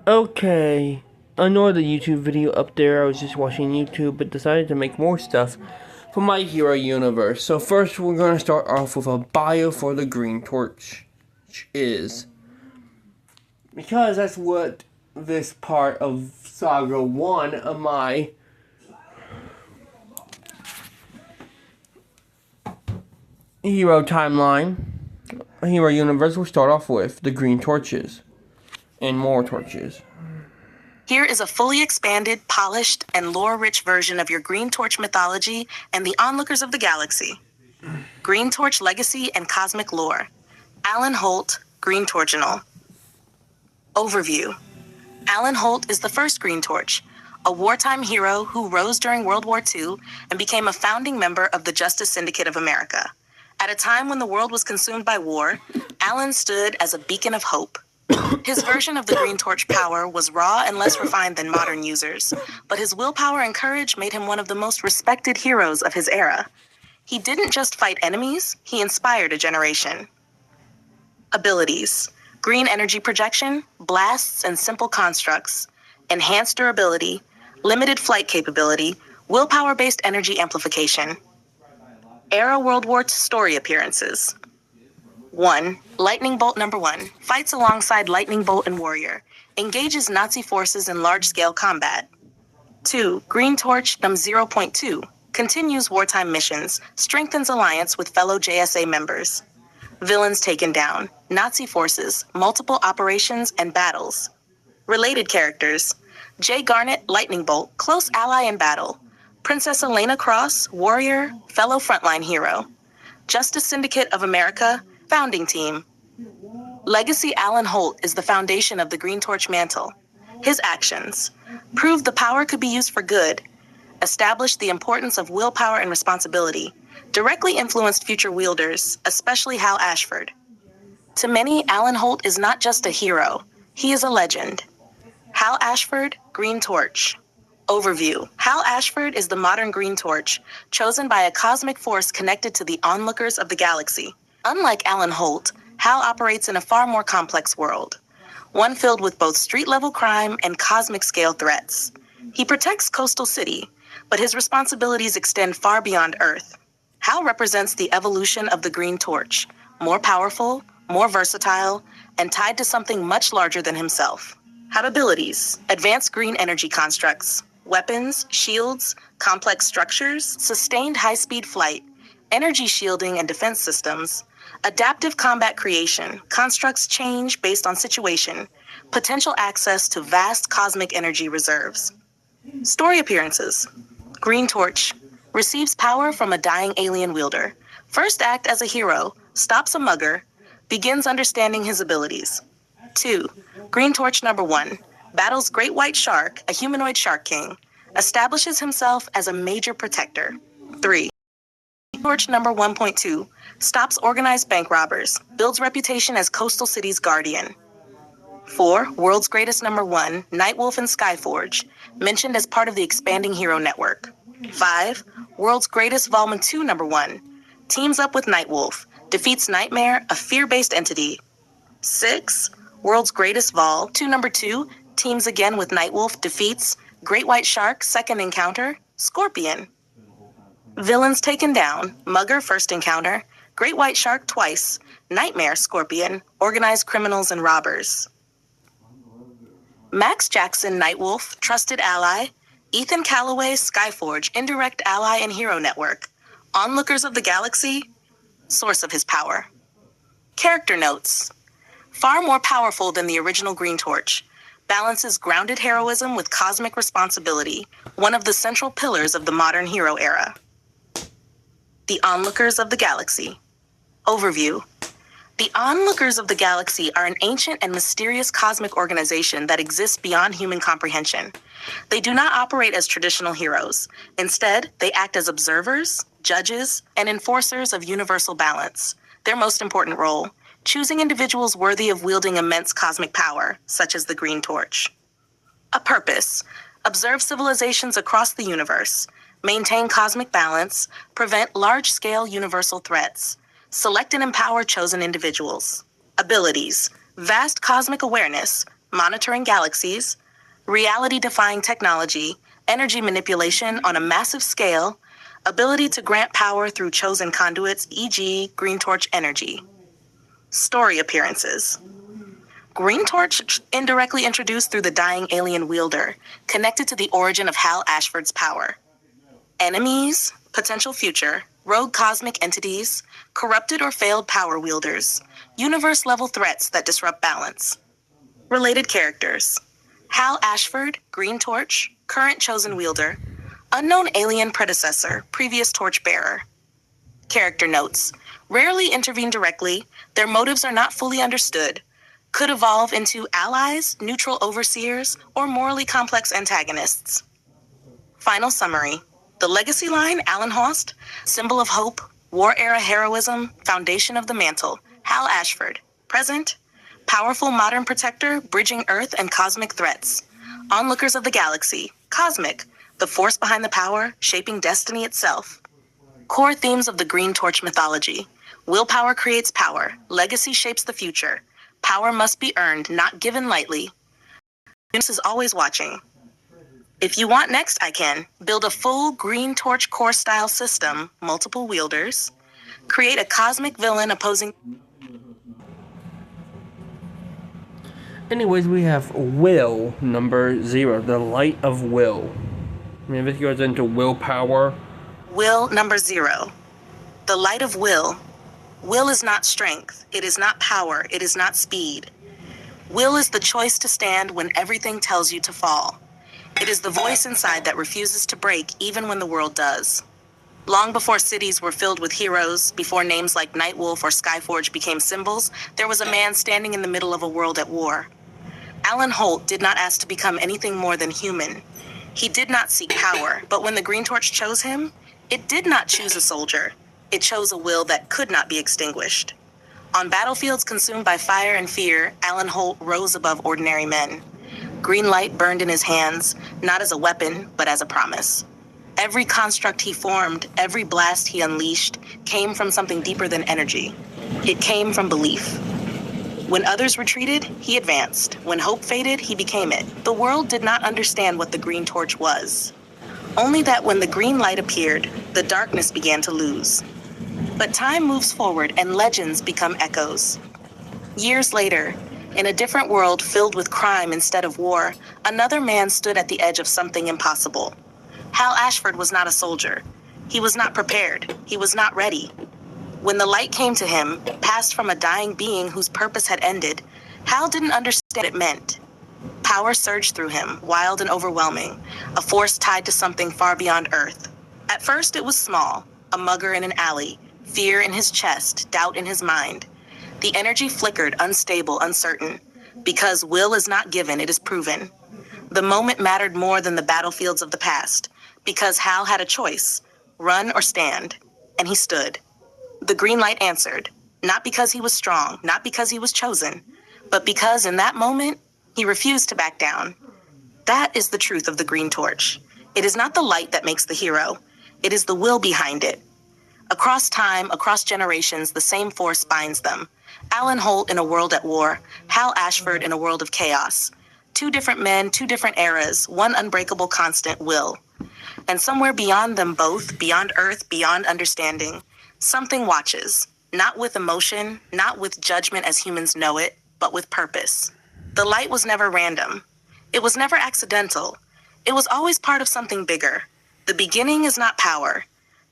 Okay, another YouTube video up there. I was just watching YouTube, but decided to make more stuff for My Hero universe. So first, we're gonna start off with a bio for the Green Torch, which is because that's what this part of Saga 1 of my hero timeline, hero universe will start off with the Green Torches and more torches. Here is a fully expanded, polished, and lore-rich version of your Green Torch mythology and the onlookers of the galaxy. Green Torch Legacy and Cosmic Lore. Alan Holt, Green Torchinal. Overview. Alan Holt is the first Green Torch, a wartime hero who rose during World War II and became a founding member of the Justice Syndicate of America. At a time when the world was consumed by war, Alan stood as a beacon of hope. His version of the Green Torch power was raw and less refined than modern users, but his willpower and courage made him one of the most respected heroes of his era. He didn't just fight enemies, he inspired a generation. Abilities: green energy projection, blasts and simple constructs, enhanced durability, limited flight capability, willpower-based energy amplification. Era World War II story appearances. 1. Lightning Bolt number 1 fights alongside Lightning Bolt and Warrior, engages Nazi forces in large-scale combat. 2. Green Torch num 0.2 continues wartime missions, strengthens alliance with fellow JSA members. Villains taken down, Nazi forces, multiple operations and battles. Related characters: Jay Garnett, Lightning Bolt, close ally in battle. Princess Elena Cross, warrior, fellow frontline hero. Justice Syndicate of America, founding team. Legacy: Alan Holt is the foundation of the Green Torch mantle. His actions: proved the power could be used for good, established the importance of willpower and responsibility, directly influenced future wielders, especially Hal Ashford. To many, Alan Holt is not just a hero, he is a legend. Hal Ashford, Green Torch. Overview. Hal Ashford is the modern Green Torch, chosen by a cosmic force connected to the onlookers of the galaxy. Unlike Alan Holt, Hal operates in a far more complex world, one filled with both street-level crime and cosmic-scale threats. He protects Coastal City, but his responsibilities extend far beyond Earth. Hal represents the evolution of the Green Torch, more powerful, more versatile, and tied to something much larger than himself. Abilities: advanced green energy constructs, weapons, shields, complex structures, sustained high-speed flight, energy shielding and defense systems, adaptive combat creation, constructs change based on situation, potential access to vast cosmic energy reserves. Story appearances. Green Torch receives power from a dying alien wielder. First act as a hero, stops a mugger, begins understanding his abilities. 2. Green Torch number 1 battles Great White Shark, a humanoid shark king, establishes himself as a major protector. 3. Torch number 1.2 stops organized bank robbers, builds reputation as Coastal City's guardian. 4. World's Greatest number 1, Nightwolf and Skyforge, mentioned as part of the expanding hero network. 5. World's Greatest Volume 2 number 1, teams up with Nightwolf, defeats Nightmare, a fear-based entity. 6. World's Greatest Vol 2 number 2, teams again with Nightwolf, defeats Great White Shark, second encounter, Scorpion. Villains taken down: Mugger, first encounter, Great White Shark twice, Nightmare, Scorpion, organized criminals and robbers. Max Jackson, Nightwolf, trusted ally. Ethan Calloway, Skyforge, indirect ally and hero network. Onlookers of the galaxy, source of his power. Character notes: far more powerful than the original Green Torch, balances grounded heroism with cosmic responsibility, one of the central pillars of the modern hero era. The Onlookers of the Galaxy. Overview. The Onlookers of the Galaxy are an ancient and mysterious cosmic organization that exists beyond human comprehension. They do not operate as traditional heroes. Instead, they act as observers, judges, and enforcers of universal balance. Their most important role: choosing individuals worthy of wielding immense cosmic power, such as the Green Torch. A purpose: observe civilizations across the universe, maintain cosmic balance, prevent large-scale universal threats, select and empower chosen individuals. Abilities: vast cosmic awareness, monitoring galaxies, reality-defying technology, energy manipulation on a massive scale, ability to grant power through chosen conduits, e.g. Green Torch energy. Story appearances. Green Torch indirectly introduced through the dying alien wielder, connected to the origin of Hal Ashford's power. Enemies, potential future, rogue cosmic entities, corrupted or failed power wielders, universe-level threats that disrupt balance. Related characters. Hal Ashford, Green Torch, current chosen wielder, unknown alien predecessor, previous torchbearer. Character notes. Rarely intervene directly, their motives are not fully understood, could evolve into allies, neutral overseers, or morally complex antagonists. Final summary. The legacy line, Alan Host, symbol of hope, war-era heroism, foundation of the mantle, Hal Ashford. Present, powerful modern protector, bridging Earth and cosmic threats. Onlookers of the galaxy, cosmic, the force behind the power, shaping destiny itself. Core themes of the Green Torch mythology. Willpower creates power, legacy shapes the future. Power must be earned, not given lightly. This is always watching. If you want next, I can. Build a full Green Torch core style system, multiple wielders. Create a cosmic villain opposing... Anyways, we have Will, number 0, the light of will. I mean, this goes into willpower. Will, number 0. The light of will. Will is not strength. It is not power. It is not speed. Will is the choice to stand when everything tells you to fall. It is the voice inside that refuses to break even when the world does. Long before cities were filled with heroes, before names like Nightwolf or Skyforge became symbols, there was a man standing in the middle of a world at war. Alan Holt did not ask to become anything more than human. He did not seek power, but when the Green Torch chose him, it did not choose a soldier. It chose a will that could not be extinguished. On battlefields consumed by fire and fear, Alan Holt rose above ordinary men. Green light burned in his hands, not as a weapon, but as a promise. Every construct he formed, every blast he unleashed, came from something deeper than energy. It came from belief. When others retreated, he advanced. When hope faded, he became it. The world did not understand what the Green Torch was. Only that when the green light appeared, the darkness began to lose. But time moves forward and legends become echoes. Years later, in a different world filled with crime instead of war, another man stood at the edge of something impossible. Hal Ashford was not a soldier. He was not prepared. He was not ready. When the light came to him, passed from a dying being whose purpose had ended, Hal didn't understand what it meant. Power surged through him, wild and overwhelming, a force tied to something far beyond Earth. At first it was small, a mugger in an alley, fear in his chest, doubt in his mind. The energy flickered, unstable, uncertain. Because will is not given, it is proven. The moment mattered more than the battlefields of the past, because Hal had a choice, run or stand, and he stood. The green light answered, not because he was strong, not because he was chosen, but because in that moment, he refused to back down. That is the truth of the Green Torch. It is not the light that makes the hero. It is the will behind it. Across time, across generations, the same force binds them. Alan Holt in a world at war, Hal Ashford in a world of chaos. Two different men, two different eras, one unbreakable constant, will. And somewhere beyond them both, beyond Earth, beyond understanding, something watches, not with emotion, not with judgment as humans know it, but with purpose. The light was never random. It was never accidental. It was always part of something bigger. The beginning is not power.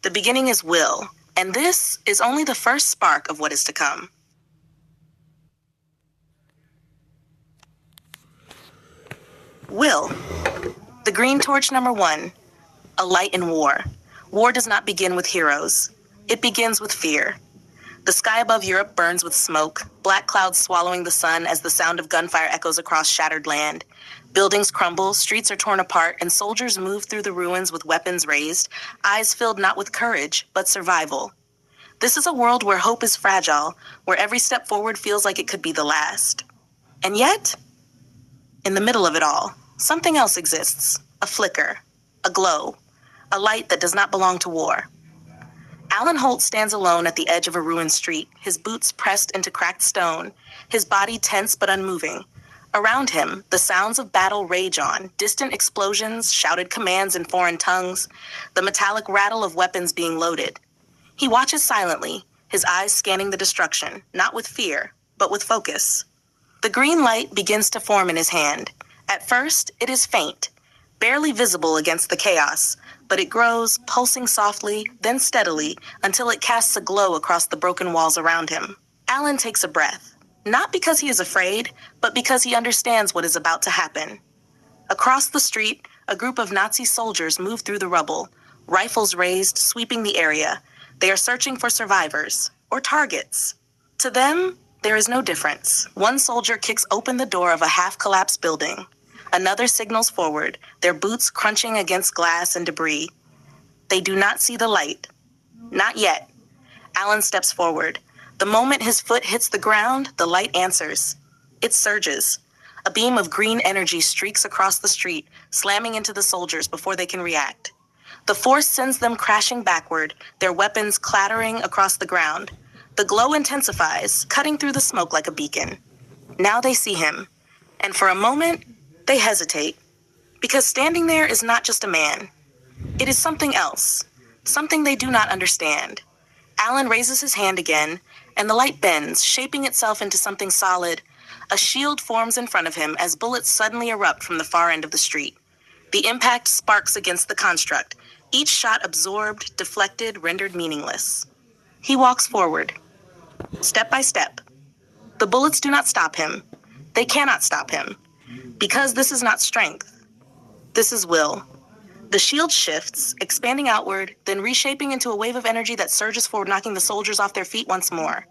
The beginning is will. And this is only the first spark of what is to come. Will. The Green Torch number 1. A light in war. War does not begin with heroes. It begins with fear. The sky above Europe burns with smoke, black clouds swallowing the sun as the sound of gunfire echoes across shattered land. Buildings crumble, streets are torn apart, and soldiers move through the ruins with weapons raised, eyes filled not with courage, but survival. This is a world where hope is fragile, where every step forward feels like it could be the last. And yet, in the middle of it all, something else exists, a flicker, a glow, a light that does not belong to war. Alan Holt stands alone at the edge of a ruined street, his boots pressed into cracked stone, his body tense but unmoving. Around him, the sounds of battle rage on, distant explosions, shouted commands in foreign tongues, the metallic rattle of weapons being loaded. He watches silently, his eyes scanning the destruction, not with fear, but with focus. The green light begins to form in his hand. At first, it is faint, barely visible against the chaos, but it grows, pulsing softly, then steadily, until it casts a glow across the broken walls around him. Alan takes a breath. Not because he is afraid, but because he understands what is about to happen. Across the street, a group of Nazi soldiers move through the rubble, rifles raised, sweeping the area. They are searching for survivors, or targets. To them, there is no difference. One soldier kicks open the door of a half-collapsed building. Another signals forward, their boots crunching against glass and debris. They do not see the light. Not yet. Alan steps forward. The moment his foot hits the ground, the light answers. It surges. A beam of green energy streaks across the street, slamming into the soldiers before they can react. The force sends them crashing backward, their weapons clattering across the ground. The glow intensifies, cutting through the smoke like a beacon. Now they see him, and for a moment, they hesitate. Because standing there is not just a man. It is something else, something they do not understand. Alan raises his hand again, and the light bends, shaping itself into something solid. A shield forms in front of him as bullets suddenly erupt from the far end of the street. The impact sparks against the construct, each shot absorbed, deflected, rendered meaningless. He walks forward, step by step. The bullets do not stop him. They cannot stop him. Because this is not strength. This is will. The shield shifts, expanding outward, then reshaping into a wave of energy that surges forward, knocking the soldiers off their feet once more.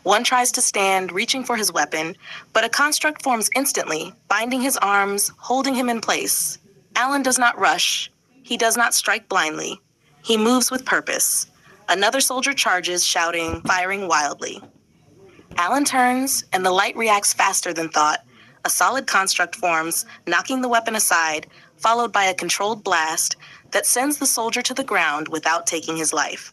One tries to stand, reaching for his weapon, but a construct forms instantly, binding his arms, holding him in place. Alan does not rush. He does not strike blindly. He moves with purpose. Another soldier charges, shouting, firing wildly. Alan turns, and the light reacts faster than thought. A solid construct forms, knocking the weapon aside, followed by a controlled blast that sends the soldier to the ground without taking his life.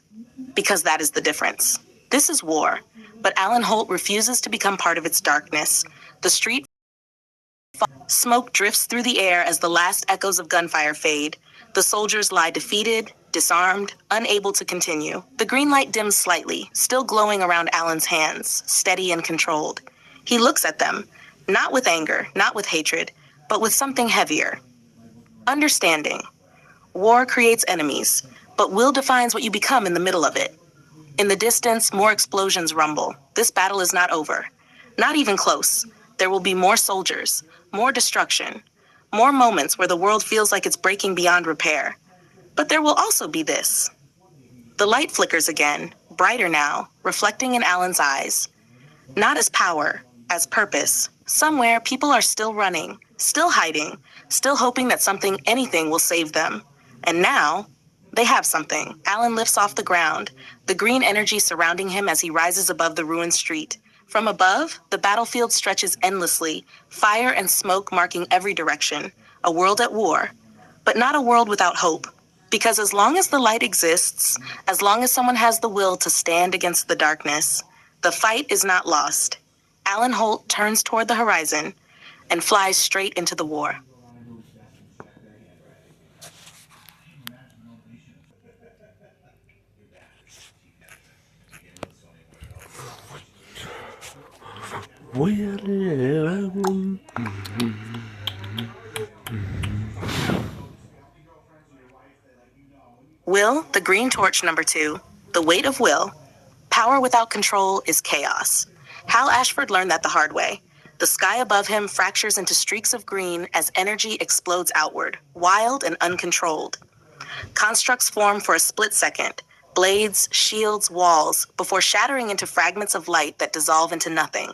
Because that is the difference. This is war, but Alan Holt refuses to become part of its darkness. The street smoke drifts through the air as the last echoes of gunfire fade. The soldiers lie defeated, disarmed, unable to continue. The green light dims slightly, still glowing around Alan's hands, steady and controlled. He looks at them, not with anger, not with hatred, but with something heavier. Understanding. War creates enemies, but will defines what you become in the middle of it. In the distance, more explosions rumble. This battle is not over. Not even close. There will be more soldiers, more destruction, more moments where the world feels like it's breaking beyond repair. But there will also be this. The light flickers again, brighter now, reflecting in Alan's eyes. Not as power, as purpose. Somewhere, people are still running, still hiding, still hoping that something, anything, will save them. And now, they have something. Alan lifts off the ground, the green energy surrounding him as he rises above the ruined street. From above, the battlefield stretches endlessly, fire and smoke marking every direction. A world at war, but not a world without hope. Because as long as the light exists, as long as someone has the will to stand against the darkness, the fight is not lost. Alan Holt turns toward the horizon and flies straight into the war. Will, the Green Torch #2, the weight of will. Power without control is chaos. Hal Ashford learned that the hard way. The sky above him fractures into streaks of green as energy explodes outward, wild and uncontrolled. Constructs form for a split second, blades, shields, walls, before shattering into fragments of light that dissolve into nothing.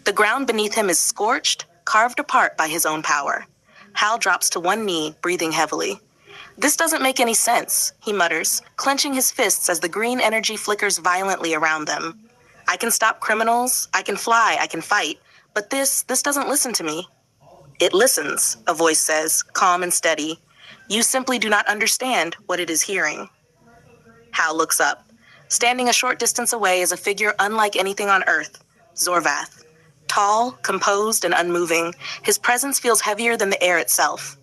The ground beneath him is scorched, carved apart by his own power. Hal drops to one knee, breathing heavily. "This doesn't make any sense," he mutters, clenching his fists as the green energy flickers violently around them. "I can stop criminals, I can fly, I can fight, but this doesn't listen to me." "It listens," a voice says, calm and steady. "You simply do not understand what it is hearing." Hal looks up. Standing a short distance away is a figure unlike anything on Earth, Zorvath. Tall, composed, and unmoving, his presence feels heavier than the air itself.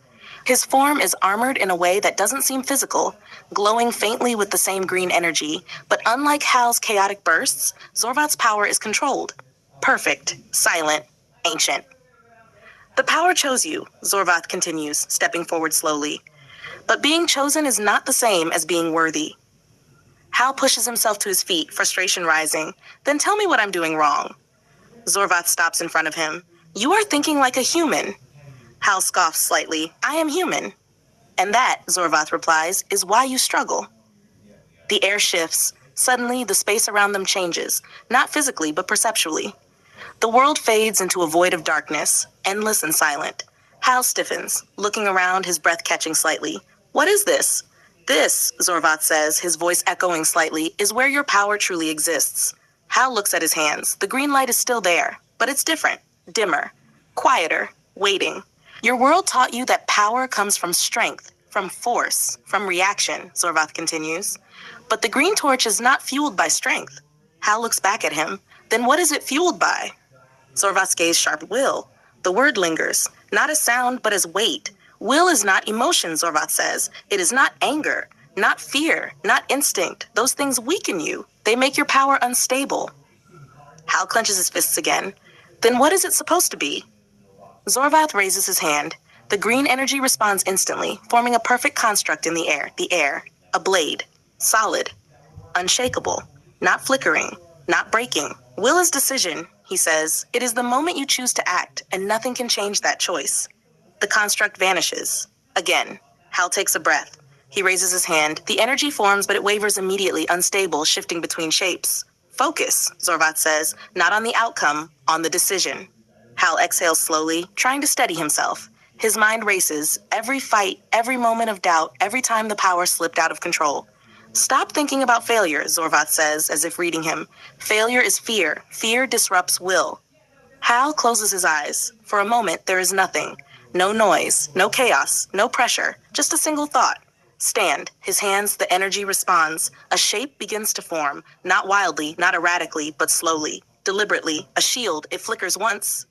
His form is armored in a way that doesn't seem physical, glowing faintly with the same green energy, but unlike Hal's chaotic bursts, Zorvath's power is controlled. Perfect, silent, ancient. The power chose you, Zorvath continues, stepping forward slowly. But being chosen is not the same as being worthy. Hal pushes himself to his feet, frustration rising. Then tell me what I'm doing wrong. Zorvath stops in front of him. You are thinking like a human. Hal scoffs slightly. I am human. And that, Zorvath replies, is why you struggle. The air shifts. Suddenly, the space around them changes, not physically, but perceptually. The world fades into a void of darkness, endless and silent. Hal stiffens, looking around, his breath catching slightly. What is this? This, Zorvath says, his voice echoing slightly, is where your power truly exists. Hal looks at his hands. The green light is still there, but it's different, dimmer, quieter, waiting. Your world taught you that power comes from strength, from force, from reaction, Zorvath continues. But the green torch is not fueled by strength. Hal looks back at him. Then what is it fueled by? Zorvath's gaze sharp. Will. The word lingers, not as sound, but as weight. Will is not emotion, Zorvath says. It is not anger, not fear, not instinct. Those things weaken you. They make your power unstable. Hal clenches his fists again. Then what is it supposed to be? Zorvath raises his hand. The green energy responds instantly, forming a perfect construct in the air, a blade, solid, unshakable, not flickering, not breaking. Will is decision, he says. It is the moment you choose to act, and nothing can change that choice. The construct vanishes. Again, Hal takes a breath. He raises his hand. The energy forms, but it wavers immediately, unstable, shifting between shapes. Focus, Zorvath says, not on the outcome, on the decision. Hal exhales slowly, trying to steady himself. His mind races, every fight, every moment of doubt, every time the power slipped out of control. Stop thinking about failure, Zorvath says, as if reading him. Failure is fear. Fear disrupts will. Hal closes his eyes. For a moment, there is nothing. No noise, no chaos, no pressure, just a single thought. Stand. His hands, the energy responds. A shape begins to form, not wildly, not erratically, but slowly, deliberately. A shield, it flickers once,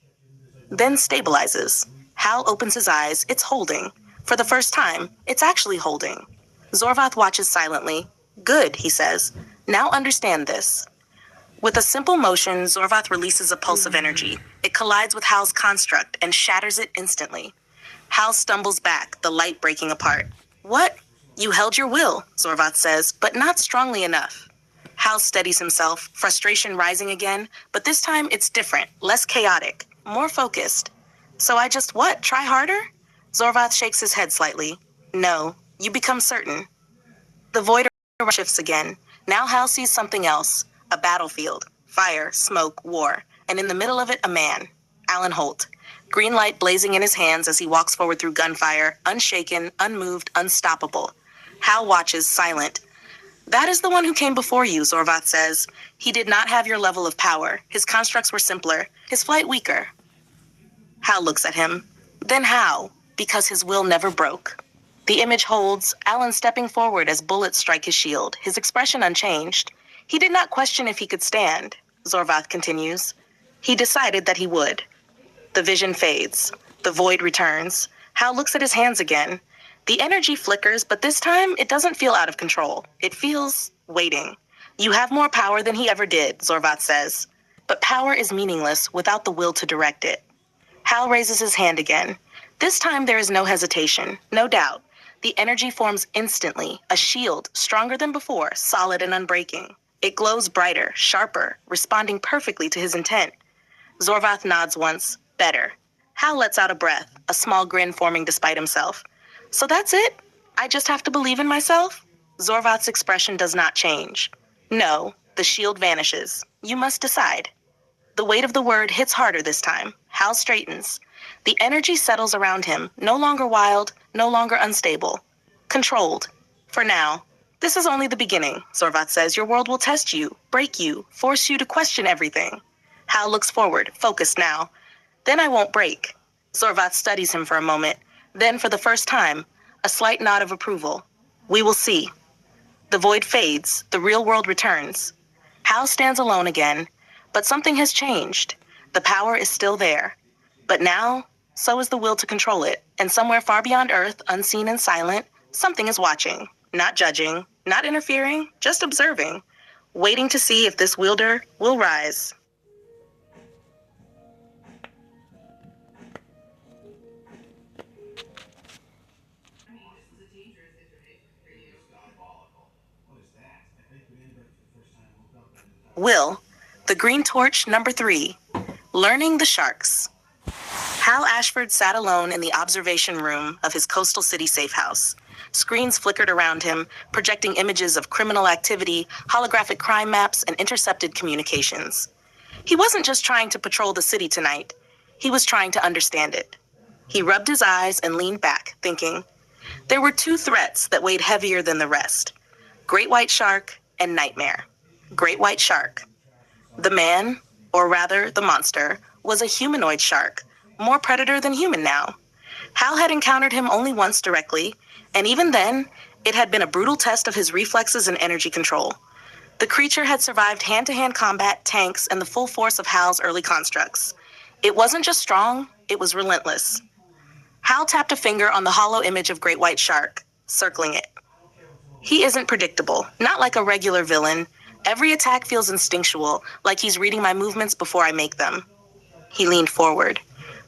then stabilizes. Hal opens his eyes. It's holding. For the first time, it's actually holding. Zorvath watches silently. Good, he says. Now understand this. With a simple motion, Zorvath releases a pulse of energy. It collides with Hal's construct and shatters it instantly. Hal stumbles back, the light breaking apart. What? You held your will, Zorvath says, but not strongly enough. Hal steadies himself, frustration rising again, but this time it's different, less chaotic, more focused. So I just what? Try harder? Zorvath shakes his head slightly. No, you become certain. The void shifts again. Now Hal sees something else. A battlefield, fire, smoke, war, and in the middle of it, a man, Alan Holt. Green light blazing in his hands as he walks forward through gunfire, unshaken, unmoved, unstoppable. Hal watches, silent. That is the one who came before you, Zorvath says. He did not have your level of power. His constructs were simpler, his flight weaker. Hal looks at him. Then how? Because his will never broke. The image holds, Alan stepping forward as bullets strike his shield, his expression unchanged. He did not question if he could stand, Zorvath continues. He decided that he would. The vision fades. The void returns. Hal looks at his hands again. The energy flickers, but this time it doesn't feel out of control. It feels waiting. You have more power than he ever did, Zorvath says. But power is meaningless without the will to direct it. Hal raises his hand again. This time there is no hesitation, no doubt. The energy forms instantly, a shield, stronger than before, solid and unbreaking. It glows brighter, sharper, responding perfectly to his intent. Zorvath nods once. Better. Hal lets out a breath, a small grin forming despite himself. So that's it? I just have to believe in myself? Zorvath's expression does not change. No, the shield vanishes. You must decide. The weight of the word hits harder this time. Hal straightens. The energy settles around him, no longer wild, no longer unstable. Controlled. For now. This is only the beginning, Zorvath says. Your world will test you, break you, force you to question everything. Hal looks forward, focused now. Then I won't break. Zorvath studies him for a moment. Then, for the first time, a slight nod of approval. We will see. The void fades. The real world returns. Hal stands alone again. But something has changed. The power is still there. But now, so is the will to control it. And somewhere far beyond Earth, unseen and silent, something is watching, not judging, not interfering, just observing, waiting to see if this wielder will rise. Will, the Green Torch number 3, Learning the Sharks. Hal Ashford sat alone in the observation room of his Coastal City safe house. Screens flickered around him, projecting images of criminal activity, holographic crime maps, and intercepted communications. He wasn't just trying to patrol the city tonight. He was trying to understand it. He rubbed his eyes and leaned back, thinking. There were 2 threats that weighed heavier than the rest: Great White Shark and Nightmare. Great White Shark. The man, or rather the monster, was a humanoid shark, more predator than human now. Hal had encountered him only once directly, and even then, it had been a brutal test of his reflexes and energy control. The creature had survived hand-to-hand combat, tanks, and the full force of Hal's early constructs. It wasn't just strong, it was relentless. Hal tapped a finger on the hollow image of Great White Shark, circling it. He isn't predictable, not like a regular villain. Every attack feels instinctual, like he's reading my movements before I make them. He leaned forward.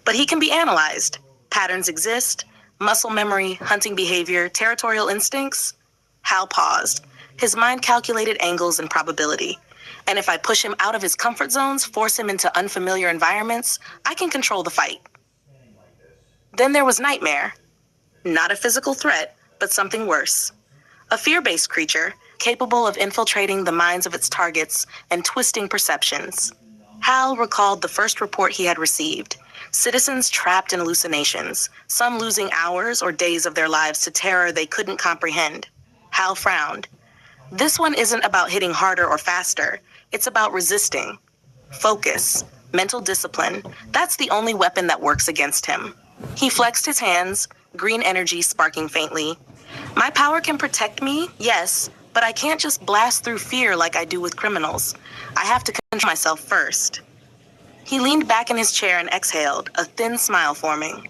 But he can be analyzed. Patterns exist: muscle memory, hunting behavior, territorial instincts. Hal paused. His mind calculated angles and probability. And if I push him out of his comfort zones, force him into unfamiliar environments, I can control the fight. Then there was Nightmare. Not a physical threat, but something worse. A fear-based creature, capable of infiltrating the minds of its targets and twisting perceptions. Hal recalled the first report he had received. Citizens trapped in hallucinations, some losing hours or days of their lives to terror they couldn't comprehend. Hal frowned. This one isn't about hitting harder or faster. It's about resisting. Focus, mental discipline. That's the only weapon that works against him. He flexed his hands, green energy sparking faintly. My power can protect me, yes, but I can't just blast through fear like I do with criminals. I have to control myself first. He leaned back in his chair and exhaled, a thin smile forming.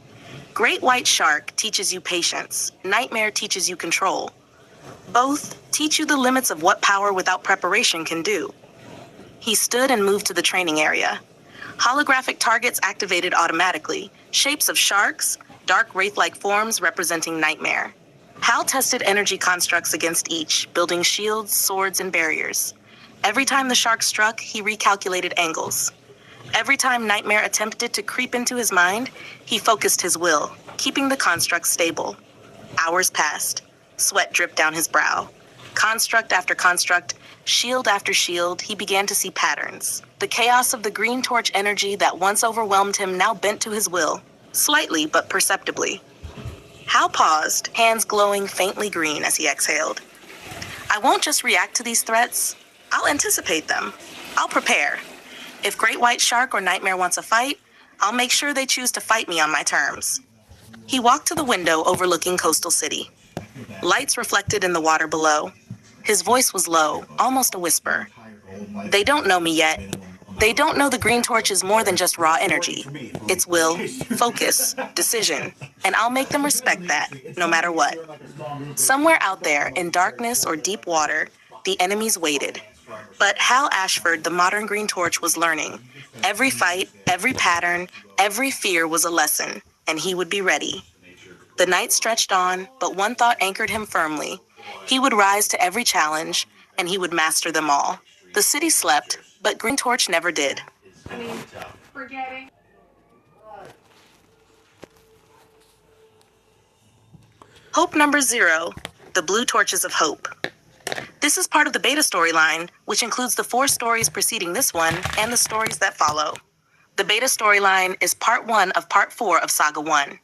Great White Shark teaches you patience. Nightmare teaches you control. Both teach you the limits of what power without preparation can do. He stood and moved to the training area. Holographic targets activated automatically, shapes of sharks, dark wraith-like forms representing Nightmare. Hal tested energy constructs against each, building shields, swords, and barriers. Every time the shark struck, he recalculated angles. Every time Nightmare attempted to creep into his mind, he focused his will, keeping the construct stable. Hours passed. Sweat dripped down his brow. Construct after construct, shield after shield, he began to see patterns. The chaos of the Green Torch energy that once overwhelmed him now bent to his will, slightly but perceptibly. Hal paused, hands glowing faintly green as he exhaled. I won't just react to these threats. I'll anticipate them. I'll prepare. If Great White Shark or Nightmare wants a fight, I'll make sure they choose to fight me on my terms. He walked to the window overlooking Coastal City. Lights reflected in the water below. His voice was low, almost a whisper. They don't know me yet. They don't know the Green Torch is more than just raw energy. It's will, focus, decision, and I'll make them respect that, no matter what. Somewhere out there, in darkness or deep water, the enemies waited. But Hal Ashford, the modern Green Torch, was learning. Every fight, every pattern, every fear was a lesson, and he would be ready. The night stretched on, but one thought anchored him firmly. He would rise to every challenge, and he would master them all. The city slept, but Green Torch never did. Forgetting. Hope number 0, the Blue Torches of Hope. This is part of the beta storyline, which includes the 4 stories preceding this one and the stories that follow. The beta storyline is part 1 of part 4 of Saga 1.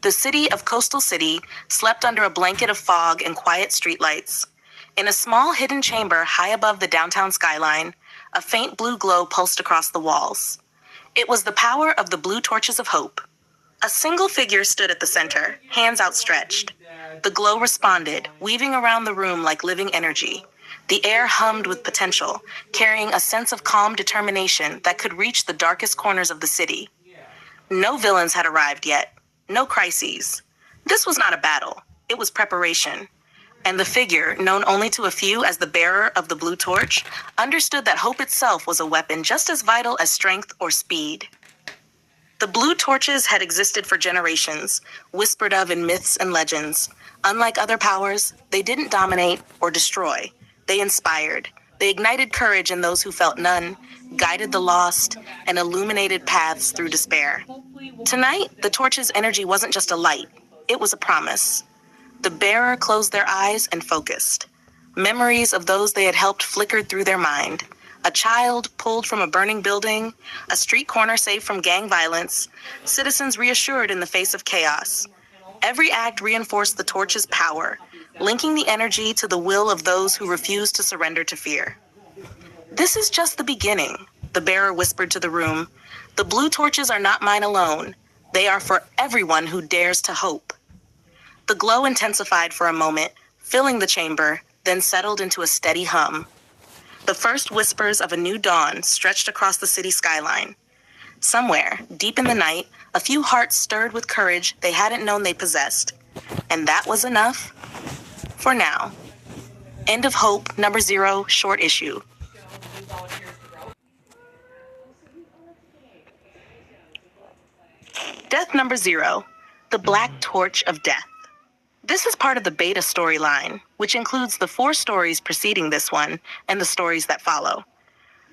The city of Coastal City slept under a blanket of fog and quiet streetlights. In a small hidden chamber high above the downtown skyline, a faint blue glow pulsed across the walls. It was the power of the Blue Torches of Hope. A single figure stood at the center, hands outstretched. The glow responded, weaving around the room like living energy. The air hummed with potential, carrying a sense of calm determination that could reach the darkest corners of the city. No villains had arrived yet, no crises. This was not a battle, it was preparation. And the figure, known only to a few as the bearer of the blue torch, understood that hope itself was a weapon just as vital as strength or speed. The blue torches had existed for generations, whispered of in myths and legends. Unlike other powers, they didn't dominate or destroy. They inspired. They ignited courage in those who felt none, guided the lost, and illuminated paths through despair. Tonight, the torch's energy wasn't just a light, it was a promise. The bearer closed their eyes and focused. Memories of those they had helped flickered through their mind. A child pulled from a burning building, a street corner saved from gang violence, citizens reassured in the face of chaos. Every act reinforced the torch's power, linking the energy to the will of those who refused to surrender to fear. "This is just the beginning," the bearer whispered to the room. "The blue torches are not mine alone. They are for everyone who dares to hope." The glow intensified for a moment, filling the chamber, then settled into a steady hum. The first whispers of a new dawn stretched across the city skyline. Somewhere, deep in the night, a few hearts stirred with courage they hadn't known they possessed. And that was enough for now. End of Hope, number 0, short issue. Death number 0, The Black Torch of Death. This is part of the beta storyline, which includes the 4 stories preceding this one and the stories that follow.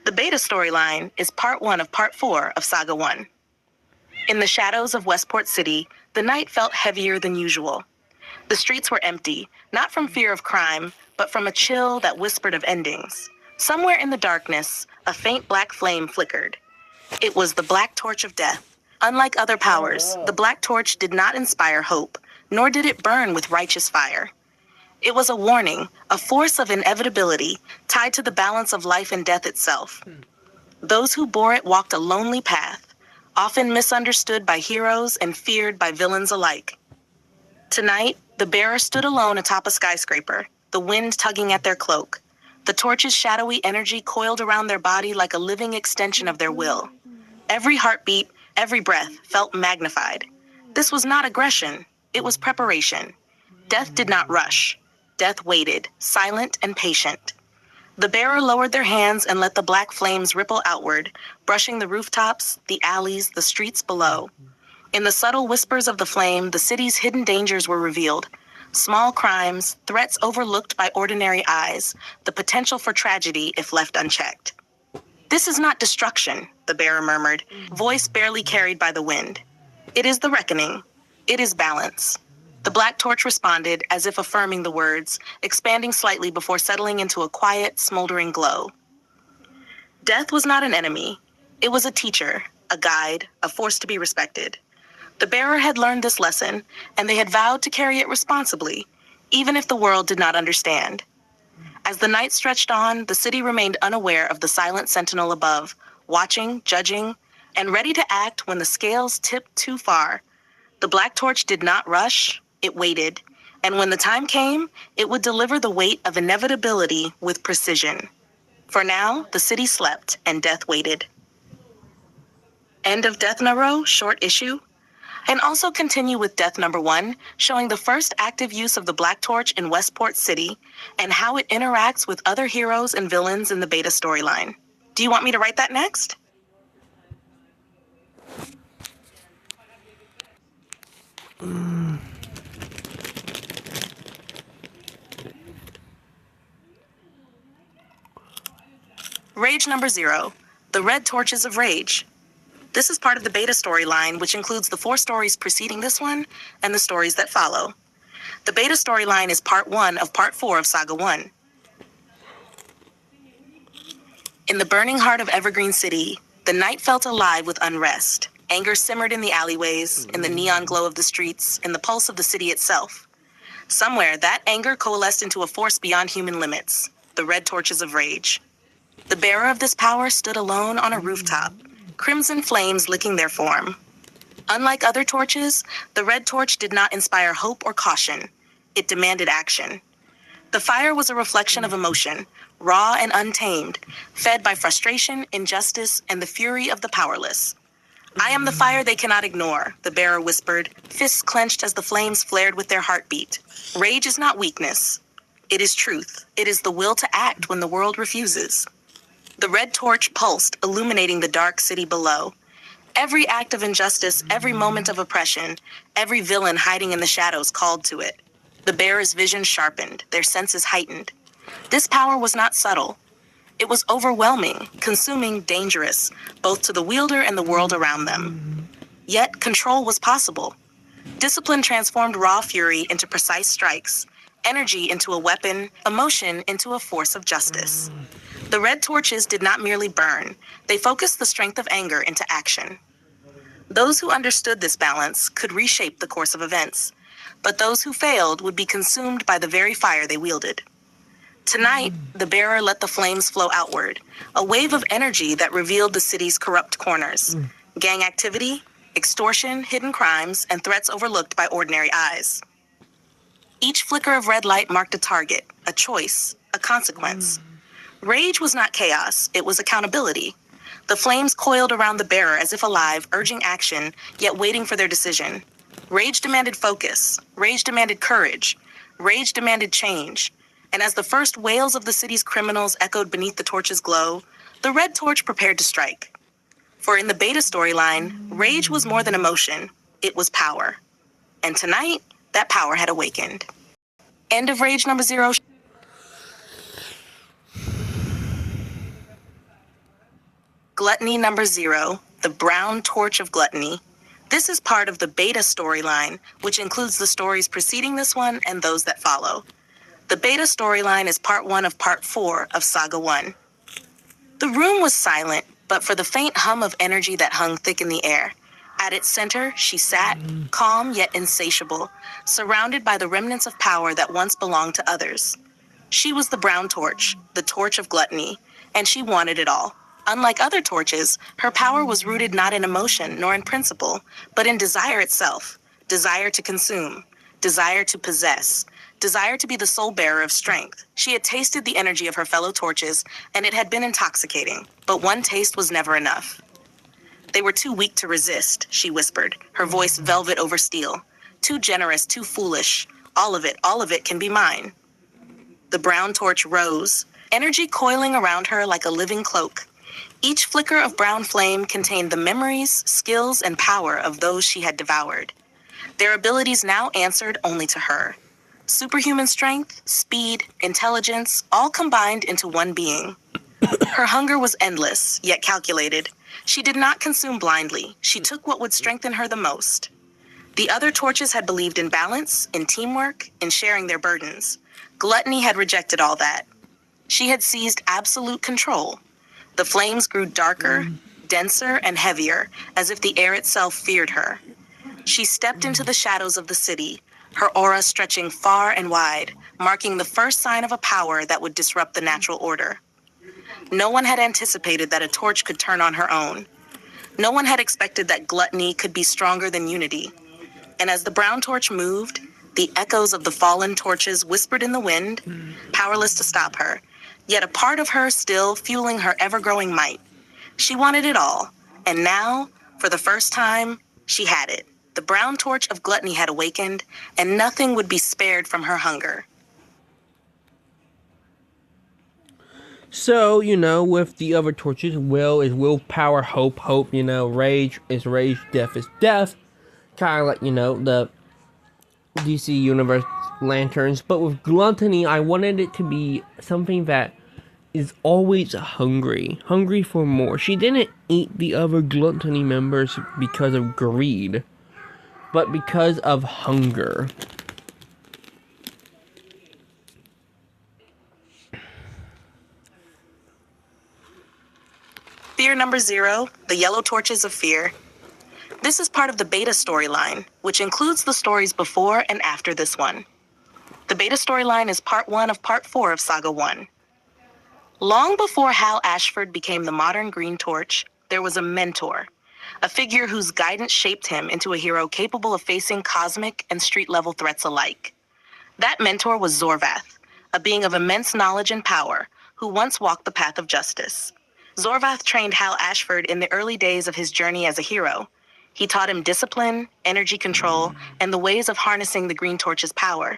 The beta storyline is part 1 of part 4 of Saga 1. In the shadows of Westport City, the night felt heavier than usual. The streets were empty, not from fear of crime, but from a chill that whispered of endings. Somewhere in the darkness, a faint black flame flickered. It was the Black Torch of Death. Unlike other powers, the Black Torch did not inspire hope, nor did it burn with righteous fire. It was a warning, a force of inevitability, tied to the balance of life and death itself. Those who bore it walked a lonely path, often misunderstood by heroes and feared by villains alike. Tonight, the bearer stood alone atop a skyscraper, the wind tugging at their cloak. The torch's shadowy energy coiled around their body like a living extension of their will. Every heartbeat, every breath felt magnified. This was not aggression, it was preparation. Death did not rush. Death waited, silent and patient. The bearer lowered their hands and let the black flames ripple outward, brushing the rooftops, the alleys, the streets below. In the subtle whispers of the flame, the city's hidden dangers were revealed. Small crimes, threats overlooked by ordinary eyes, the potential for tragedy if left unchecked. "This is not destruction," the bearer murmured, voice barely carried by the wind. "It is the reckoning. It is balance." The Black Torch responded, as if affirming the words, expanding slightly before settling into a quiet, smoldering glow. Death was not an enemy. It was a teacher, a guide, a force to be respected. The bearer had learned this lesson, and they had vowed to carry it responsibly, even if the world did not understand. As the night stretched on, the city remained unaware of the silent sentinel above, watching, judging, and ready to act when the scales tipped too far. The Black Torch did not rush, it waited, and when the time came, it would deliver the weight of inevitability with precision. For now, the city slept and death waited. End of Death Number, short issue. And also continue with Death Number 1, showing the first active use of the Black Torch in Westport City and how it interacts with other heroes and villains in the beta storyline. Do you want me to write that next? Rage Number 0, The Red Torches of Rage. This is part of the beta storyline, which includes the 4 stories preceding this one and the stories that follow. The beta storyline is part 1 of part 4 of Saga 1. In the burning heart of Evergreen City, the night felt alive with unrest. Anger simmered in the alleyways, in the neon glow of the streets, in the pulse of the city itself. Somewhere, that anger coalesced into a force beyond human limits, the Red Torches of Rage. The bearer of this power stood alone on a rooftop, crimson flames licking their form. Unlike other torches, the Red Torch did not inspire hope or caution. It demanded action. The fire was a reflection of emotion, raw and untamed, fed by frustration, injustice, and the fury of the powerless. I am the fire they cannot ignore, the bearer whispered, fists clenched as the flames flared with their heartbeat. Rage is not weakness. It is truth. It is the will to act when the world refuses. The red torch pulsed, illuminating the dark city below. Every act of injustice, every moment of oppression, every villain hiding in the shadows called to it. The bearer's vision sharpened, their senses heightened. This power was not subtle. It was overwhelming, consuming, dangerous, both to the wielder and the world around them. Yet, control was possible. Discipline transformed raw fury into precise strikes, energy into a weapon, emotion into a force of justice. The red torches did not merely burn, they focused the strength of anger into action. Those who understood this balance could reshape the course of events, but those who failed would be consumed by the very fire they wielded. Tonight, the bearer let the flames flow outward, a wave of energy that revealed the city's corrupt corners. Gang activity, extortion, hidden crimes, and threats overlooked by ordinary eyes. Each flicker of red light marked a target, a choice, a consequence. Rage was not chaos, it was accountability. The flames coiled around the bearer as if alive, urging action, yet waiting for their decision. Rage demanded focus. Rage demanded courage. Rage demanded change. And as the first wails of the city's criminals echoed beneath the torch's glow, the red torch prepared to strike. For in the beta storyline, rage was more than emotion, it was power. And tonight, that power had awakened. End of Rage number 0. Gluttony number 0, the brown torch of gluttony. This is part of the beta storyline, which includes the stories preceding this one and those that follow. The beta storyline is part 1 of part 4 of Saga 1. The room was silent, but for the faint hum of energy that hung thick in the air. At its center, she sat, calm yet insatiable, surrounded by the remnants of power that once belonged to others. She was the brown torch, the torch of gluttony, and she wanted it all. Unlike other torches, her power was rooted not in emotion nor in principle, but in desire itself, desire to consume, desire to possess, desire to be the sole bearer of strength. She had tasted the energy of her fellow torches, and it had been intoxicating, but one taste was never enough. They were too weak to resist, she whispered, her voice velvet over steel. Too generous, too foolish. All of it can be mine. The brown torch rose, energy coiling around her like a living cloak. Each flicker of brown flame contained the memories, skills, and power of those she had devoured. Their abilities now answered only to her. Superhuman strength, speed, intelligence, all combined into one being. Her hunger was endless, yet calculated. She did not consume blindly. She took what would strengthen her the most. The other torches had believed in balance, in teamwork, in sharing their burdens. Gluttony had rejected all that. She had seized absolute control. The flames grew darker, denser, and heavier, as if the air itself feared her. She stepped into the shadows of the city, her aura stretching far and wide, marking the first sign of a power that would disrupt the natural order. No one had anticipated that a torch could turn on her own. No one had expected that gluttony could be stronger than unity. And as the brown torch moved, the echoes of the fallen torches whispered in the wind, powerless to stop her, yet a part of her still fueling her ever-growing might. She wanted it all, and now, for the first time, she had it. The brown torch of gluttony had awakened, and nothing would be spared from her hunger. So, with the other torches, will is willpower, hope, rage is rage, death is death. Kind of like, the DC Universe lanterns. But with gluttony, I wanted it to be something that is always hungry for more. She didn't eat the other gluttony members because of greed, but because of hunger. Fear number 0, the yellow torches of fear. This is part of the beta storyline, which includes the stories before and after this one. The beta storyline is part 1 of part 4 of Saga 1. Long before Hal Ashford became the modern Green Torch, there was a mentor, a figure whose guidance shaped him into a hero capable of facing cosmic and street-level threats alike. That mentor was Zorvath, a being of immense knowledge and power, who once walked the path of justice. Zorvath trained Hal Ashford in the early days of his journey as a hero. He taught him discipline, energy control, and the ways of harnessing the Green Torch's power.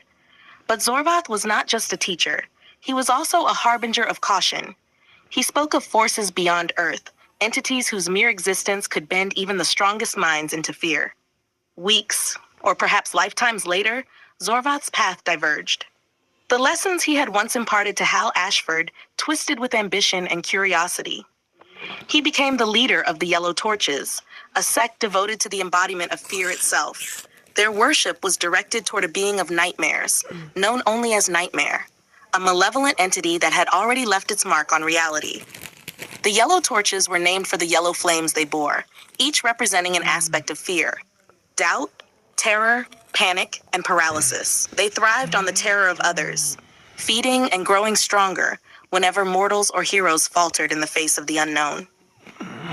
But Zorvath was not just a teacher. He was also a harbinger of caution. He spoke of forces beyond Earth, entities whose mere existence could bend even the strongest minds into fear. Weeks, or perhaps lifetimes later, Zorvath's path diverged. The lessons he had once imparted to Hal Ashford twisted with ambition and curiosity. He became the leader of the Yellow Torches, a sect devoted to the embodiment of fear itself. Their worship was directed toward a being of nightmares, known only as Nightmare, a malevolent entity that had already left its mark on reality. The Yellow Torches were named for the yellow flames they bore, each representing an aspect of fear: doubt, terror, panic, and paralysis. They thrived on the terror of others, feeding and growing stronger whenever mortals or heroes faltered in the face of the unknown.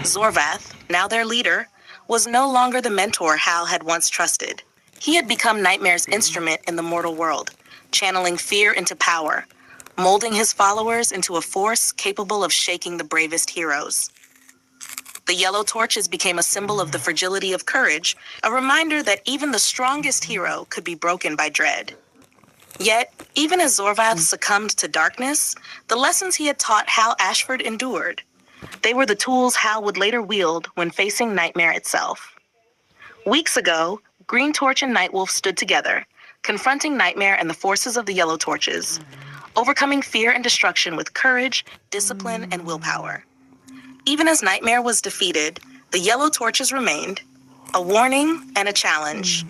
Zorvath, now their leader, was no longer the mentor Hal had once trusted. He had become Nightmare's instrument in the mortal world, channeling fear into power, molding his followers into a force capable of shaking the bravest heroes. The Yellow Torches became a symbol of the fragility of courage, a reminder that even the strongest hero could be broken by dread. Yet, even as Zorvath succumbed to darkness, the lessons he had taught Hal Ashford endured. They were the tools Hal would later wield when facing Nightmare itself. Weeks ago, Green Torch and Nightwolf stood together, confronting Nightmare and the forces of the Yellow Torches, overcoming fear and destruction with courage, discipline, and willpower. Even as Nightmare was defeated, the Yellow Torches remained, a warning and a challenge.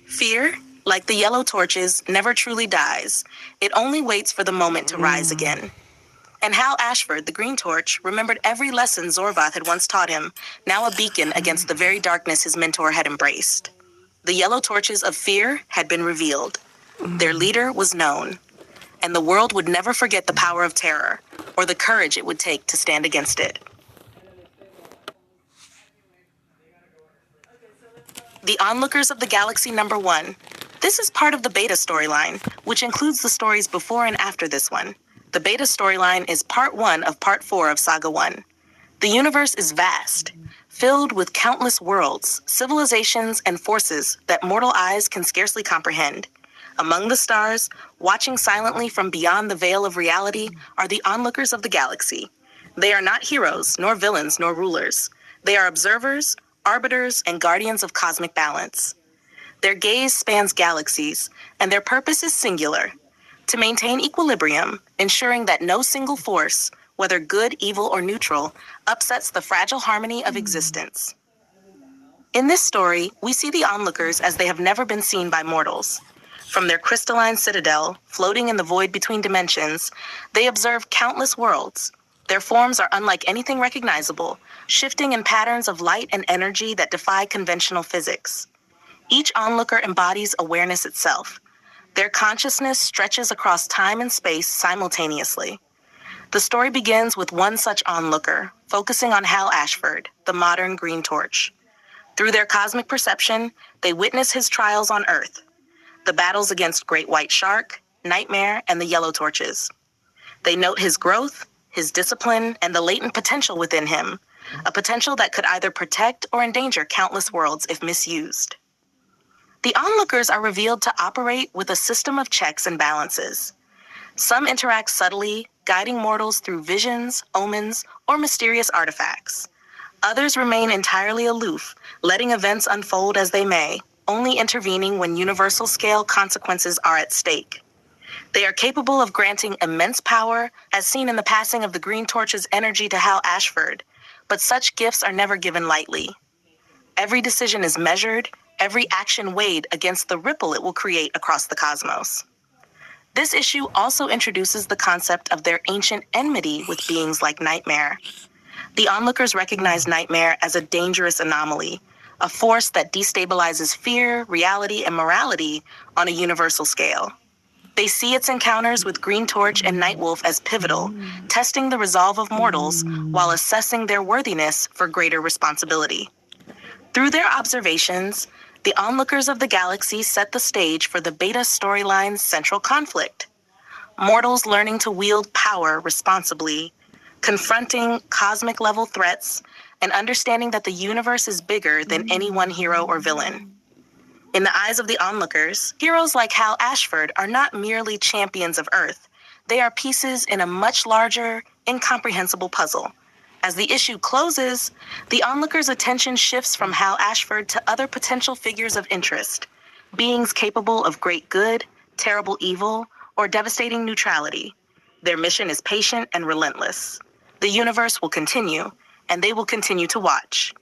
Fear, like the Yellow Torches, never truly dies. It only waits for the moment to rise again. And Hal Ashford, the Green Torch, remembered every lesson Zorvath had once taught him, now a beacon against the very darkness his mentor had embraced. The Yellow Torches of fear had been revealed. Their leader was known. And the world would never forget the power of terror, or the courage it would take to stand against it. The Onlookers of the Galaxy #1. This is part of the beta storyline, which includes the stories before and after this one. The beta storyline is part 1 of part 4 of Saga 1. The universe is vast, filled with countless worlds, civilizations, and forces that mortal eyes can scarcely comprehend. Among the stars, watching silently from beyond the veil of reality, are the Onlookers of the Galaxy. They are not heroes, nor villains, nor rulers. They are observers, arbiters, and guardians of cosmic balance. Their gaze spans galaxies, and their purpose is singular: to maintain equilibrium, ensuring that no single force, whether good, evil, or neutral, upsets the fragile harmony of existence. In this story, we see the Onlookers as they have never been seen by mortals. From their crystalline citadel, floating in the void between dimensions, they observe countless worlds. Their forms are unlike anything recognizable, shifting in patterns of light and energy that defy conventional physics. Each onlooker embodies awareness itself. Their consciousness stretches across time and space simultaneously. The story begins with one such onlooker, focusing on Hal Ashford, the modern Green Torch. Through their cosmic perception, they witness his trials on Earth, the battles against Great White Shark, Nightmare, and the Yellow Torches. They note his growth, his discipline, and the latent potential within him, a potential that could either protect or endanger countless worlds if misused. The onlookers are revealed to operate with a system of checks and balances. Some interact subtly, guiding mortals through visions, omens, or mysterious artifacts. Others remain entirely aloof, letting events unfold as they may, only intervening when universal-scale consequences are at stake. They are capable of granting immense power, as seen in the passing of the Green Torch's energy to Hal Ashford, but such gifts are never given lightly. Every decision is measured, every action weighed against the ripple it will create across the cosmos. This issue also introduces the concept of their ancient enmity with beings like Nightmare. The onlookers recognize Nightmare as a dangerous anomaly, a force that destabilizes fear, reality, and morality on a universal scale. They see its encounters with Green Torch and Nightwolf as pivotal, testing the resolve of mortals while assessing their worthiness for greater responsibility. Through their observations, the Onlookers of the Galaxy set the stage for the beta storyline's central conflict. mortals learning to wield power responsibly, confronting cosmic level threats, and understanding that the universe is bigger than any one hero or villain. In the eyes of the onlookers, heroes like Hal Ashford are not merely champions of Earth. They are pieces in a much larger, incomprehensible puzzle. As the issue closes, the onlookers' attention shifts from Hal Ashford to other potential figures of interest, beings capable of great good, terrible evil, or devastating neutrality. Their mission is patient and relentless. The universe will continue, and they will continue to watch.